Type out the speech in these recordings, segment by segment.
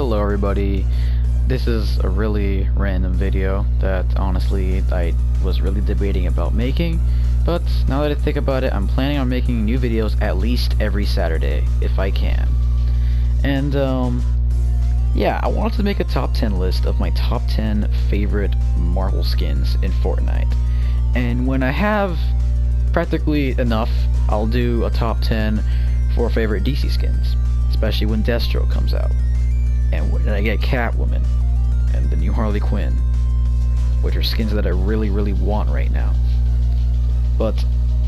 Hello everybody, this is a really random video that honestly I was really debating about making, but now that I think about it, I'm planning on making new videos at least every Saturday, if I can. And yeah, I wanted to make a top 10 list of my top 10 favorite Marvel skins in Fortnite. And when I have practically enough, I'll do a top 10 for favorite DC skins, especially when Deathstroke comes out. And when I get Catwoman and the new Harley Quinn, which are skins that I really want right now. But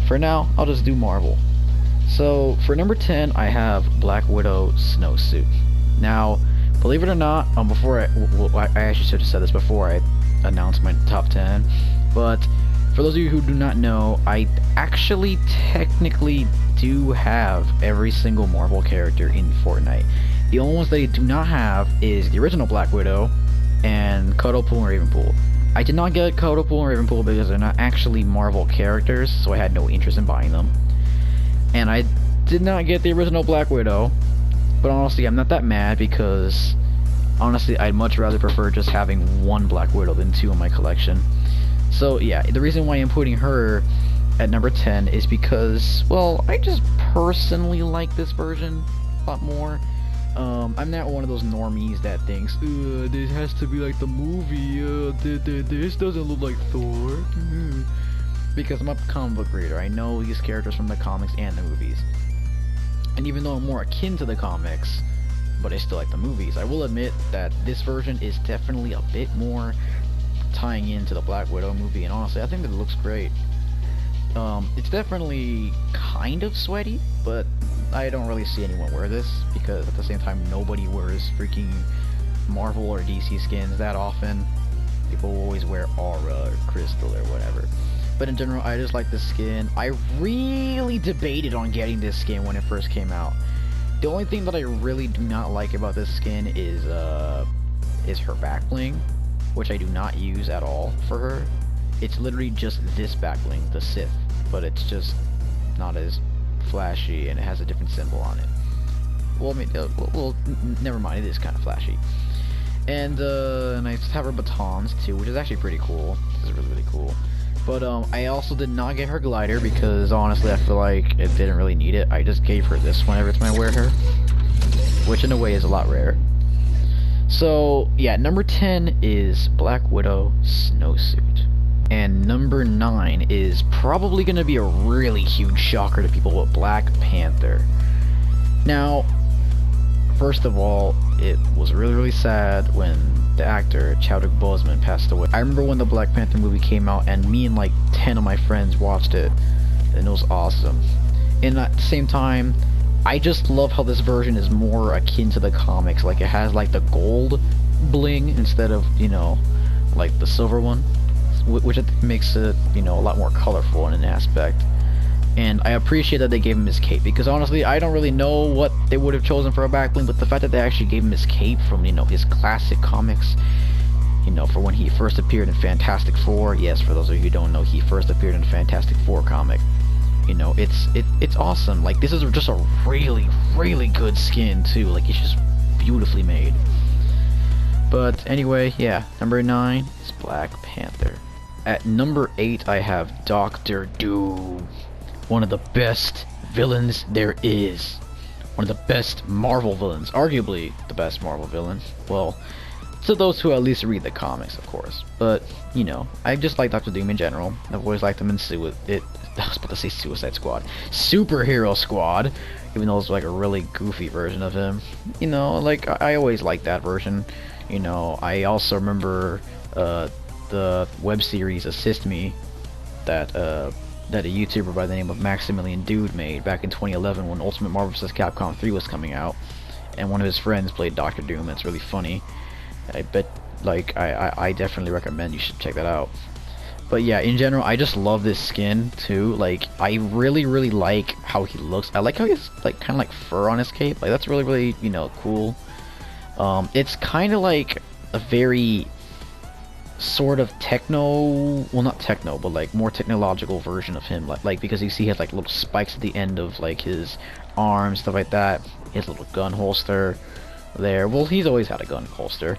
for now, I'll just do Marvel. So for number 10, I have Black Widow Snowsuit. Now, believe it or not, I actually should have said this before I announced my top 10, but for those of you who do not know, I actually technically do have every single Marvel character in Fortnite. The only ones that I do not have is the original Black Widow and Cuddlepool and Ravenpool. I did not get Cuddlepool and Ravenpool because they're not actually Marvel characters, so I had no interest in buying them. And I did not get the original Black Widow, but honestly I'm not that mad because honestly I'd much rather prefer just having one Black Widow than two in my collection. So yeah, the reason why I'm putting her at number 10 is because, well, I just personally like this version a lot more. I'm not one of those normies that thinks, this has to be like the movie, this doesn't look like Thor. Because I'm a comic book reader, I know these characters from the comics and the movies. And even though I'm more akin to the comics, but I still like the movies, I will admit that this version is definitely a bit more tying into the Black Widow movie, and honestly, I think that it looks great. It's definitely kind of sweaty, but I don't really see anyone wear this, because at the same time, nobody wears freaking Marvel or DC skins that often. People always wear Aura or Crystal or whatever. But in general, I just like this skin. I really debated on getting this skin when it first came out. The only thing that I really do not like about this skin is her back bling, which I do not use at all for her. It's literally just this back bling, the Sith, but it's just not as flashy, and it has a different symbol on it. Well, I mean, never mind, it is kind of flashy. And I have her batons too, which is actually pretty cool. This is really cool. But I also did not get her glider because honestly I feel like it didn't really need it. I just gave her this one every time I wear her, which in a way is a lot rare. So yeah, number 10 is Black Widow Snowsuit. And number 9 is probably going to be a really huge shocker to people with Black Panther. Now, first of all, it was really sad when the actor Chadwick Boseman passed away. I remember when the Black Panther movie came out, and me and like 10 of my friends watched it, and it was awesome. And at the same time, I just love how this version is more akin to the comics. Like, it has like the gold bling instead of, you know, like the silver one, which I think makes it, you know, a lot more colorful in an aspect. And I appreciate that they gave him his cape, because honestly I don't really know what they would have chosen for a back bling, but the fact that they actually gave him his cape from, you know, his classic comics, you know, for when he first appeared in Fantastic Four. Yes, for those of you who don't know, he first appeared in Fantastic Four comic. You know, it's awesome. Like, this is just a really good skin too. Like, it's just beautifully made. But anyway, yeah, number 9 is Black Panther. At number 8, I have Doctor Doom. One of the best villains there is. One of the best Marvel villains. Arguably the best Marvel villain. Well, to those who at least read the comics, of course. But, you know, I just like Doctor Doom in general. I've always liked him in I was about to say Suicide Squad. Superhero Squad. Even though it's like a really goofy version of him. You know, like, I always liked that version. You know, I also remember the web series Assist Me that a YouTuber by the name of Maximilian Dude made back in 2011 when Ultimate Marvel vs. Capcom 3 was coming out, and one of his friends played Doctor Doom. It's really funny. I bet, like, I definitely recommend you should check that out. But yeah, in general, I just love this skin too. Like, I really like how he looks. I like how he has like kind of like fur on his cape. Like, that's really, you know, cool. It's kind of like a very sort of techno, well, not techno, but like more technological version of him, like because you see he has like little spikes at the end of like his arms, stuff like that. He has a little gun holster. there. Well, he's always had a gun holster.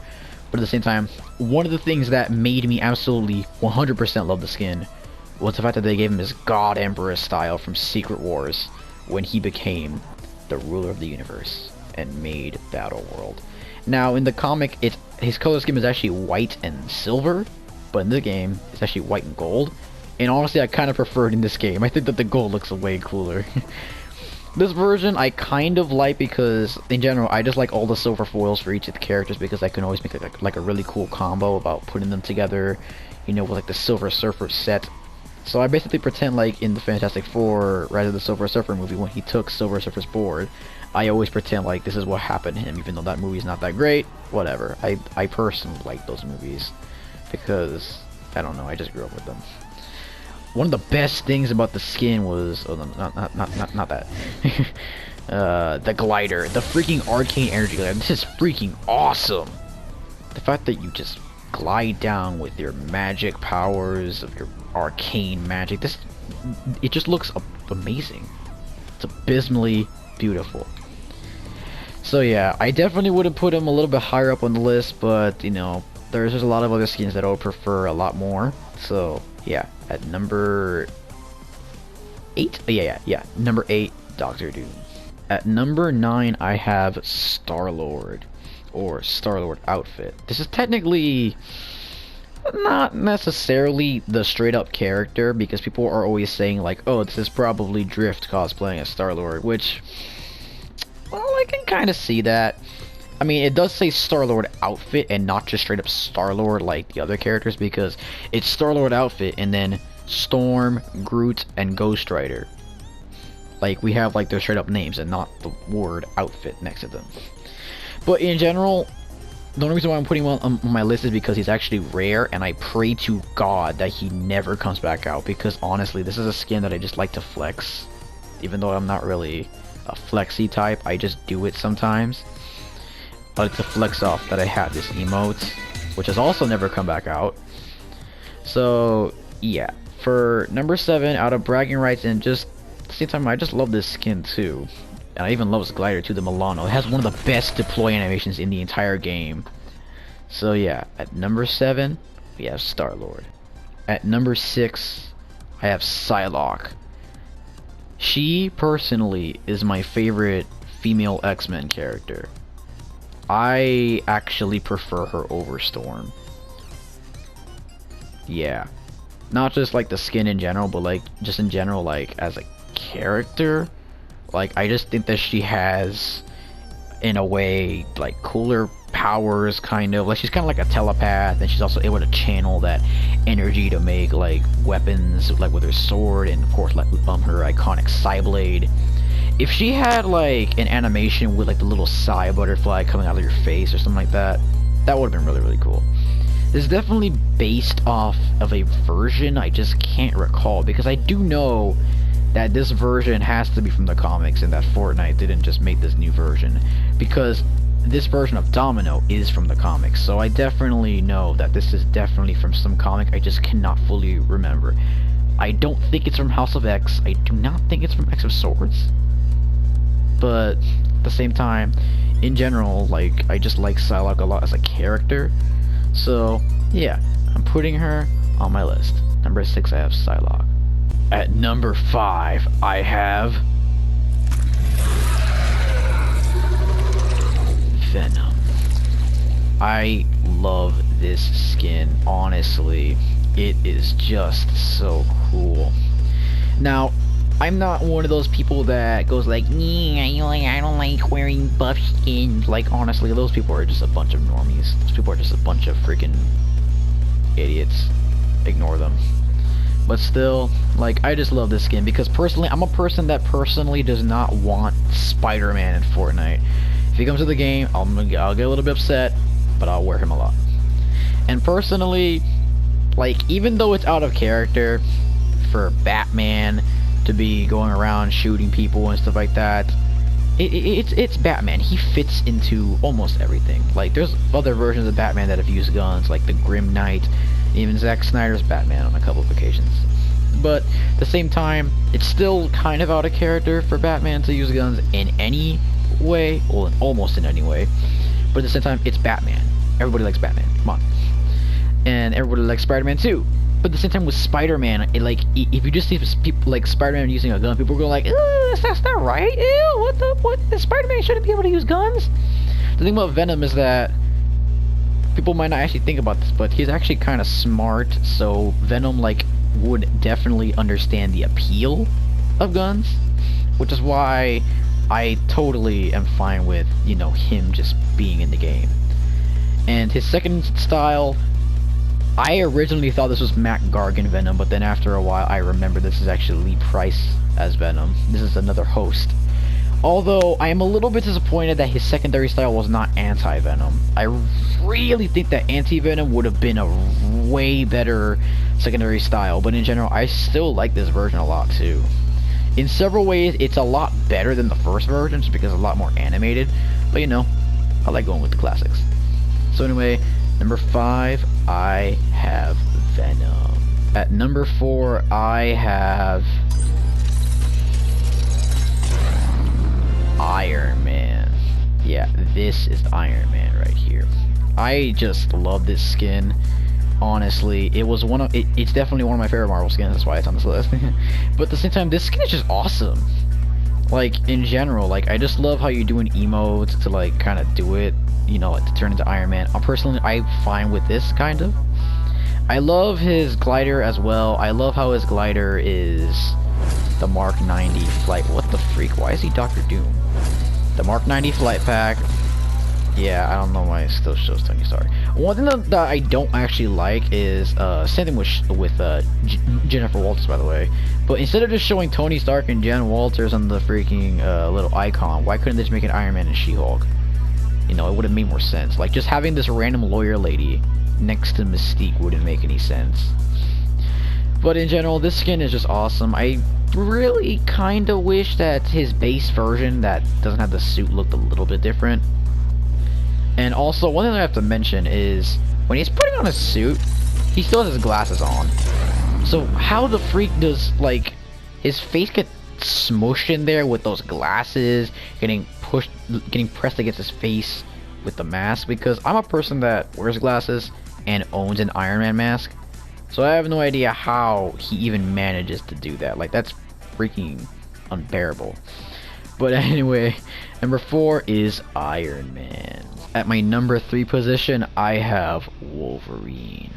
But at the same time, one of the things that made me absolutely 100% love the skin was the fact that they gave him his God Emperor style from Secret Wars when he became the ruler of the universe and made Battle World. Now, in the comic, his color scheme is actually white and silver, but in the game, it's actually white and gold. And honestly, I kind of prefer it in this game. I think that the gold looks way cooler. This version I kind of like because, in general, I just like all the silver foils for each of the characters because I can always make like a really cool combo about putting them together, you know, with like the Silver Surfer set. So I basically pretend like in the Fantastic Four, Rise of the Silver Surfer movie, when he took Silver Surfer's board, I always pretend like this is what happened to him, even though that movie's not that great. Whatever. I personally like those movies because, I don't know, I just grew up with them. One of the best things about the skin was, oh, no, not that. The glider, the freaking arcane energy glider. This is freaking awesome. The fact that you just glide down with your magic powers of your arcane magic. It just looks amazing. It's abysmally beautiful. So yeah, I definitely would have put him a little bit higher up on the list, but you know, there's just a lot of other skins that I would prefer a lot more. So yeah, at number 8, yeah, number 8, Doctor Doom. At number 9, I have Starlord, or Starlord outfit. This is technically not necessarily the straight up character, because people are always saying like, oh, this is probably Drift cosplaying as Starlord, which, well, I can kind of see that. I mean, it does say Starlord outfit and not just straight up Starlord like the other characters, because it's Starlord outfit and then Storm, Groot, and Ghost Rider. Like, we have like their straight up names and not the word outfit next to them. But in general, the only reason why I'm putting him on my list is because he's actually rare, and I pray to God that he never comes back out, because honestly, this is a skin that I just like to flex. Even though I'm not really a flexy type, I just do it sometimes. I like to flex off that I have this emote, which has also never come back out. So yeah, for number 7, out of bragging rights and just at the same time, I just love this skin too. And I even love his glider too, the Milano. It has one of the best deploy animations in the entire game. So yeah, at number 7, we have Starlord. At number 6, I have Psylocke. She, personally, is my favorite female X-Men character. I actually prefer her over Storm. Yeah. Not just like the skin in general, but like just in general, like as a character. Like, I just think that she has, in a way, like cooler powers, kind of. Like, she's kind of like a telepath, and she's also able to channel that energy to make like weapons, like with her sword, and of course like her iconic Psyblade. If she had like an animation with like the little Psy butterfly coming out of your face or something like that, that would have been really, really cool. This is definitely based off of a version I just can't recall, because I do know that this version has to be from the comics and that Fortnite didn't just make this new version, because this version of Domino is from the comics. So I definitely know that this is definitely from some comic. I just cannot fully remember. I don't think it's from House of X. I do not think it's from X of Swords. But at the same time, in general, like, I just like Psylocke a lot as a character. So yeah, I'm putting her on my list. Number 6, I have Psylocke. At number 5, I have Venom. I love this skin, honestly. It is just so cool. Now, I'm not one of those people that goes like, I don't like wearing buff skins. Like, honestly, those people are just a bunch of normies. Those people are just a bunch of freaking idiots. Ignore them. But still, like, I just love this skin because personally, I'm a person that personally does not want Spider-Man in Fortnite. If he comes to the game, I'll get a little bit upset, but I'll wear him a lot. And personally, like, even though it's out of character for Batman to be going around shooting people and stuff like that, it's Batman. He fits into almost everything. Like, there's other versions of Batman that have used guns, like the Grim Knight, even Zack Snyder's Batman on a couple of occasions. But at the same time, it's still kind of out of character for Batman to use guns in any way, well, almost in any way. But at the same time, it's Batman. Everybody likes Batman. Come on. And everybody likes Spider-Man too. But at the same time with Spider-Man, if you just see people like Spider-Man using a gun, people are going like, that's not right. Ew, what? The Spider-Man shouldn't be able to use guns. The thing about Venom is that people might not actually think about this, but he's actually kind of smart. So Venom would definitely understand the appeal of guns, which is why I totally am fine with, him just being in the game. And his second style, I originally thought this was Mac Gargan Venom, but then after a while I remember this is actually Lee Price as Venom. This is another host. Although I am a little bit disappointed that his secondary style was not anti-Venom. I really think that anti-Venom would have been a way better secondary style, but in general I still like this version a lot too. In several ways it's a lot better than the first version just because it's a lot more animated, but I like going with the classics. So anyway, number 5, I have Venom. At number 4, I have Iron Man. Yeah, this is Iron Man right here. I just love this skin. Honestly, it's definitely one of my favorite Marvel skins. That's why it's on this list. But at the same time, this skin is just awesome. In general, I just love how you're doing emotes to kind of do it, to turn into Iron Man. Personally, I'm fine with this kind of. I love his glider as well. I love how his glider is the Mark 90 flight. What the freak? Why is he Doctor Doom? The Mark 90 flight pack. Yeah, I don't know why it still shows Tony Stark. One thing that I don't actually like is same thing with Jennifer Walters, by the way. But instead of just showing Tony Stark and Jen Walters on the freaking little icon, why couldn't they just make an Iron Man and She-Hulk? It would have made more sense. Just having this random lawyer lady next to Mystique wouldn't make any sense. But in general, this skin is just awesome. I really kind of wish that his base version that doesn't have the suit looked a little bit different. And also, one thing I have to mention is, when he's putting on a suit, he still has his glasses on. So how the freak does, his face get smushed in there with those glasses, getting pressed against his face with the mask? Because I'm a person that wears glasses and owns an Iron Man mask. So I have no idea how he even manages to do that. That's freaking unbearable. But anyway, number 4 is Iron Man. At my number 3 position, I have Wolverine.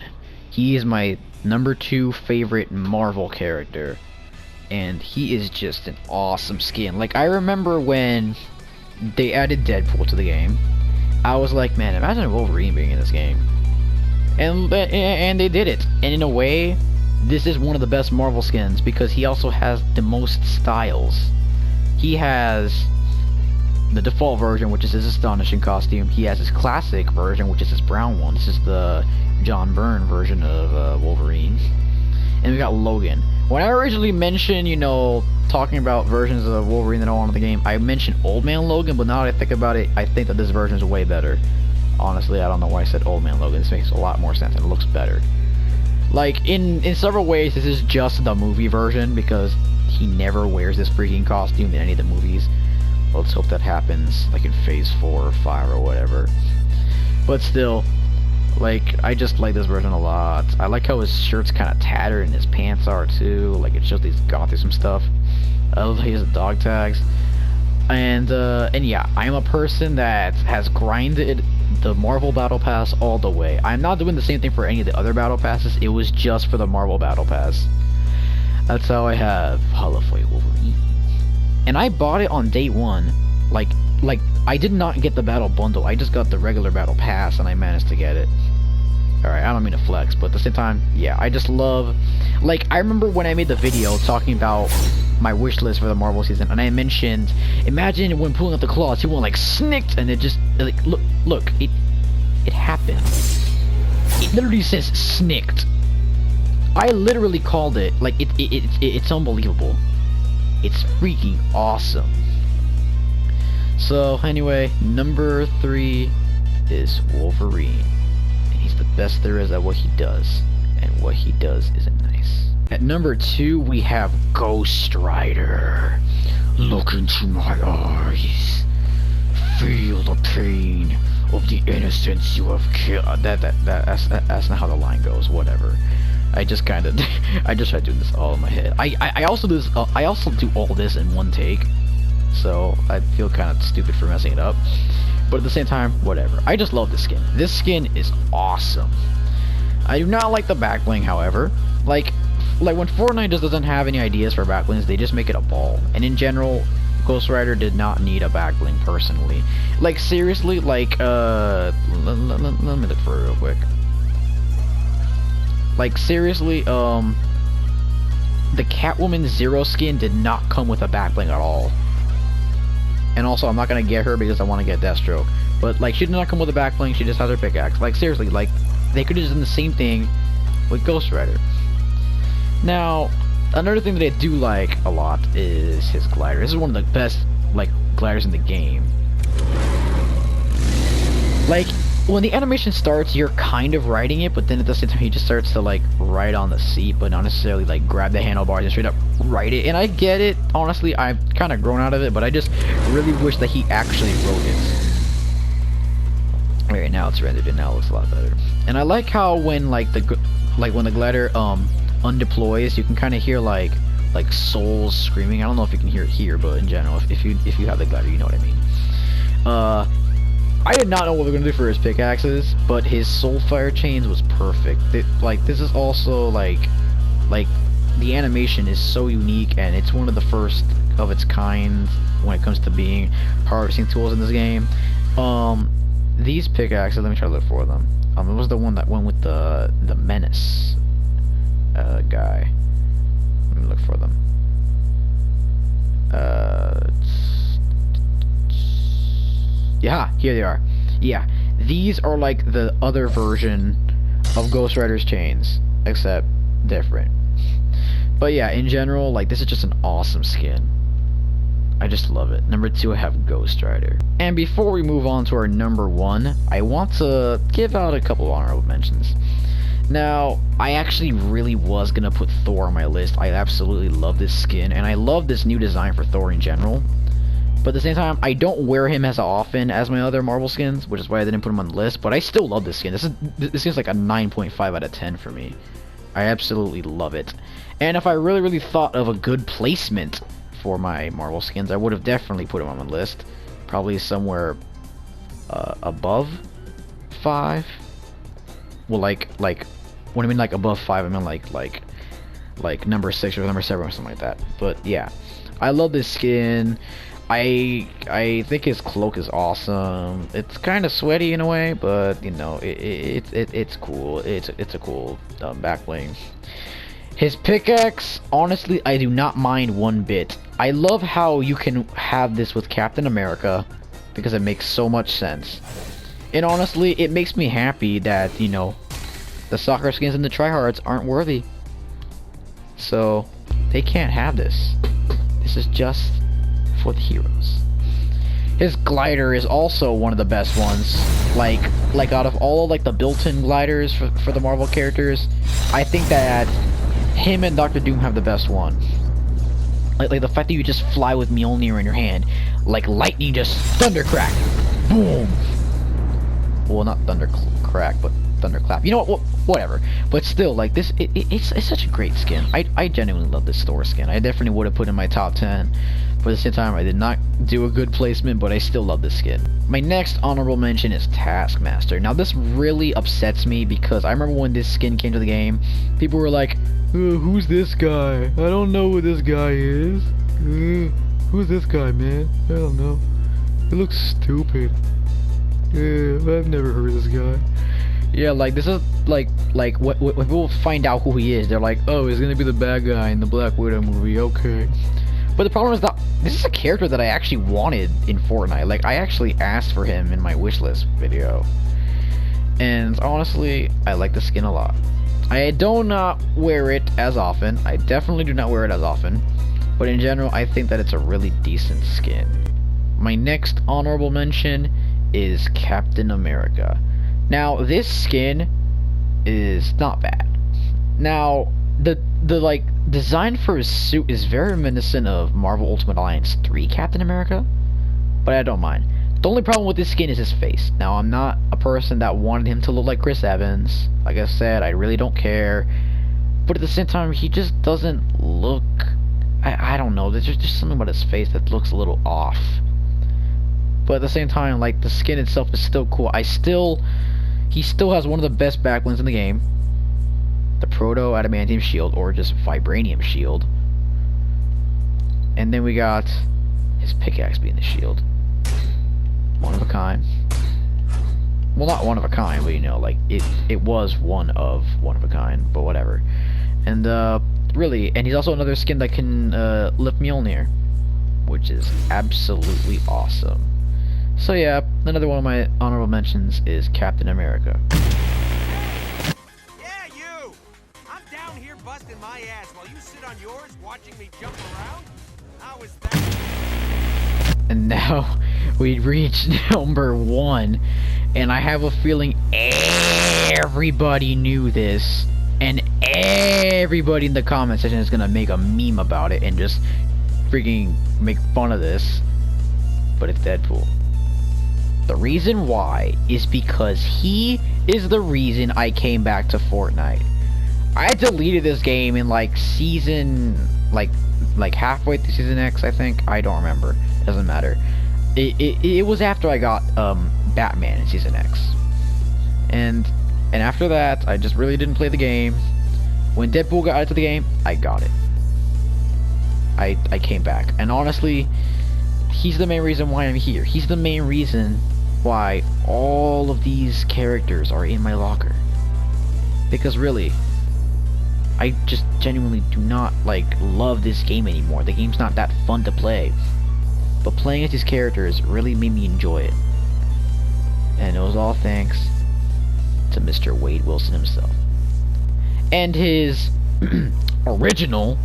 He is my number 2 favorite Marvel character, and he is just an awesome skin. I remember when they added Deadpool to the game, I was like, man, imagine Wolverine being in this game. And they did it. And in a way, this is one of the best Marvel skins because he also has the most styles. He has the default version, which is his astonishing costume. He has his classic version, which is his brown one. This is the John Byrne version of Wolverine. And we got Logan. When I originally mentioned, talking about versions of Wolverine that I want in the game, I mentioned Old Man Logan, but now that I think about it, I think that this version is way better. Honestly, I don't know why I said Old Man Logan. This makes a lot more sense and it looks better. In several ways, this is just the movie version because he never wears this freaking costume in any of the movies. Let's hope that happens in phase 4 or 5 or whatever. But still, I just like this version a lot. I like how his shirt's kind of tattered and his pants are too. It shows that he's gone through some stuff. I love how he has the dog tags. And yeah, I'm a person that has grinded the Marvel Battle Pass all the way. I'm not doing the same thing for any of the other Battle Passes. It was just for the Marvel Battle Pass. That's how I have Holofoy Wolverine. And I bought it on day 1. I did not get the Battle Bundle. I just got the regular Battle Pass and I managed to get it. Alright, I don't mean to flex, but at the same time, yeah, I just love... I remember when I made the video talking about my wish list for the Marvel season, and I mentioned, imagine when pulling out the claws, he went snicked, and it just, look, it happened. It literally says snicked. I literally called it, it's unbelievable. It's freaking awesome. So, anyway, number 3 is Wolverine. And he's the best there is at what he does. And what he does is nice. At number 2, we have Ghost Rider. Look into my eyes. feel the pain of the innocents you have killed. That's not how the line goes. Whatever. I just kind of, I just try doing this all in my head. I also do this. I also do all this in one take, so I feel kind of stupid for messing it up. But at the same time, whatever. I just love this skin. This skin is awesome. I do not like the back bling, however. Like when Fortnite just doesn't have any ideas for back blings, they just make it a ball. And in general, Ghost Rider did not need a back bling personally. Like seriously, like let me look for it real quick. Like seriously, the Catwoman Zero skin did not come with a back bling at all. And also, I'm not gonna get her because I want to get Deathstroke. But like, she did not come with a back bling. She just has her pickaxe. Like seriously, like they could have just done the same thing with Ghost Rider. Now, another thing that I do like a lot is his glider. This is one of the best like gliders in the game. Like, when the animation starts, you're kind of riding it, but then at the same time, he just starts to like ride on the seat, but not necessarily like grab the handlebars and straight up ride it. And I get it. Honestly, I've kind of grown out of it, but I just really wish that he actually rode it. Alright, now it's rendered and now it looks a lot better. And I like how when when the glider undeploys, you can kind of hear like souls screaming. I don't know if you can hear it here, but in general, if you have the glider, you know what I mean. I did not know what we were gonna do for his pickaxes, but his Soulfire chains was perfect. This is also like the animation is so unique, and it's one of the first of its kind when it comes to being harvesting tools in this game. These pickaxes, let me try to look for them. It was the one that went with the Menace guy. Let me look for them. Yeah, here they are. Yeah, these are like the other version of Ghost Rider's chains, except different. But yeah, in general, like, this is just an awesome skin. I just love it. Number 2, I have Ghost Rider. And before we move on to our number 1, I want to give out a couple of honorable mentions. Now, I actually really was gonna put Thor on my list. I absolutely love this skin, and I love this new design for Thor in general. But at the same time, I don't wear him as often as my other Marvel skins, which is why I didn't put him on the list. But I still love this skin. This skin's like a 9.5 out of 10 for me. I absolutely love it. And if I really thought of a good placement for my Marvel skins, I would have definitely put him on the list. Probably somewhere above 5. Well, like when I mean like above 5, I mean like number 6 or number 7 or something like that. But yeah, I love this skin. I think his cloak is awesome. It's kind of sweaty in a way, but you know, it's cool. It's a cool back bling. His pickaxe, honestly, I do not mind one bit. I love how you can have this with Captain America because it makes so much sense. And honestly, it makes me happy that, you know, the soccer skins and the tryhards aren't worthy. So they can't have this. This is just for the heroes. His glider is also one of the best ones. Like out of all of like the built-in gliders for the Marvel characters, I think that him and Dr. Doom have the best one. Like the fact that you just fly with Mjolnir in your hand, like lightning, just thundercrack, boom. Well, not thundercrack, but thunderclap. You know what? Whatever. But still, like this, it's such a great skin. I genuinely love this Thor skin. I definitely would have put it in my top 10. But at the same time, I did not do a good placement, but I still love this skin. My next honorable mention is Taskmaster. Now, this really upsets me because I remember when this skin came to the game, people were like, who's this guy? I don't know who this guy is. Who's this guy, man? I don't know. He looks stupid. I've never heard of this guy. Yeah, like, this is, like when people find out who he is, they're like, oh, he's gonna be the bad guy in the Black Widow movie, okay. But the problem is that this is a character that I actually wanted in Fortnite. Like, I actually asked for him in my wishlist video. And honestly, I like the skin a lot. I do not wear it as often. I definitely do not wear it as often. But in general, I think that it's a really decent skin. My next honorable mention is Captain America. Now, this skin is not bad. Now, the like design for his suit is very reminiscent of Marvel Ultimate Alliance 3 Captain America, but I don't mind. The only problem with this skin is his face. Now, I'm not a person that wanted him to look like Chris Evans. Like I said, I really don't care. But at the same time, he just doesn't look... I don't know, there's just something about his face that looks a little off. But at the same time, like, the skin itself is still cool. He still has one of the best backblings in the game. The Proto Adamantium Shield, or just Vibranium Shield. And then we got his pickaxe being the shield. One of a kind. Well, not one of a kind, but you know, like, it was one of a kind, but whatever. And, really, and he's also another skin that can, lift Mjolnir, which is absolutely awesome. So yeah, another one of my honorable mentions is Captain America. Yeah, you! I'm down here busting my ass while you sit on yours watching me jump around? How is that? And now we reached number 1, and I have a feeling everybody knew this, and everybody in the comment section is gonna make a meme about it and just freaking make fun of this. But it's Deadpool. The reason why is because he is the reason I came back to Fortnite. I deleted this game in like season, like halfway through season X, I think. I don't remember. Doesn't matter. It was after I got Batman in season X, and after that I just really didn't play the game. When Deadpool got into the game, I got it. I came back, and honestly, he's the main reason why I'm here. He's the main reason why all of these characters are in my locker. Because really, I just genuinely do not, like, love this game anymore. The game's not that fun to play. But playing as these characters really made me enjoy it. And it was all thanks to Mr. Wade Wilson himself. And his original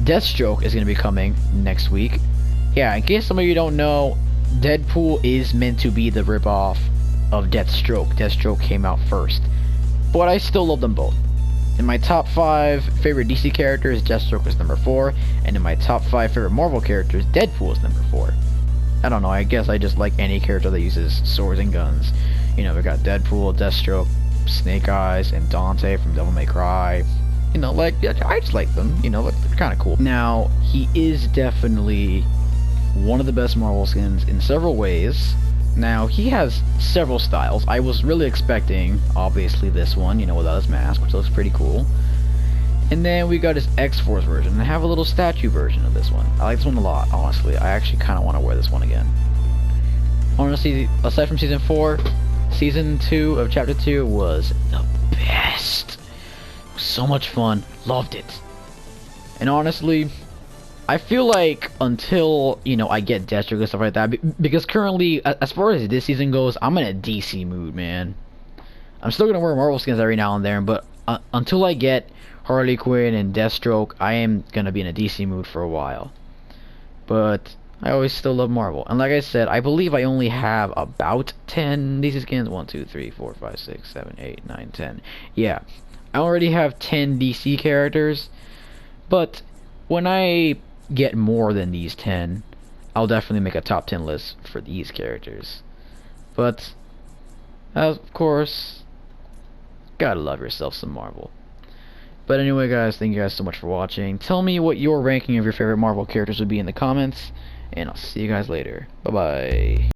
Deathstroke is going to be coming next week. Yeah, in case some of you don't know, Deadpool is meant to be the ripoff of Deathstroke. Deathstroke came out first. But I still love them both. In my top 5 favorite DC characters, Deathstroke was number 4. And in my top 5 favorite Marvel characters, Deadpool is number 4. I don't know, I guess I just like any character that uses swords and guns. You know, we got Deadpool, Deathstroke, Snake Eyes, and Dante from Devil May Cry. You know, like, I just like them. You know, they're kind of cool. Now, he is definitely one of the best Marvel skins in several ways. Now, he has several styles. I was really expecting, obviously, this one, you know, without his mask, which looks pretty cool. And then we got his X-Force version, and I have a little statue version of this one. I like this one a lot, honestly. I actually kind of want to wear this one again. Honestly, aside from Season 4, Season 2 of Chapter 2 was the best. It was so much fun. Loved it. And honestly, I feel like until, you know, I get Deathstroke and stuff like that, because currently, as far as this season goes, I'm in a DC mood, man. I'm still going to wear Marvel skins every now and then, but until I get Harley Quinn and Deathstroke, I am going to be in a DC mood for a while. But I always still love Marvel. And like I said, I believe I only have about 10 DC skins. 1, 2, 3, 4, 5, 6, 7, 8, 9, 10. Yeah, I already have 10 DC characters, but when I get more than these 10, I'll definitely make a top 10 list for these characters. But of course, gotta love yourself some Marvel. But anyway, guys, thank you guys so much for watching. Tell me what your ranking of your favorite Marvel characters would be in the comments, and I'll see you guys later. Bye bye.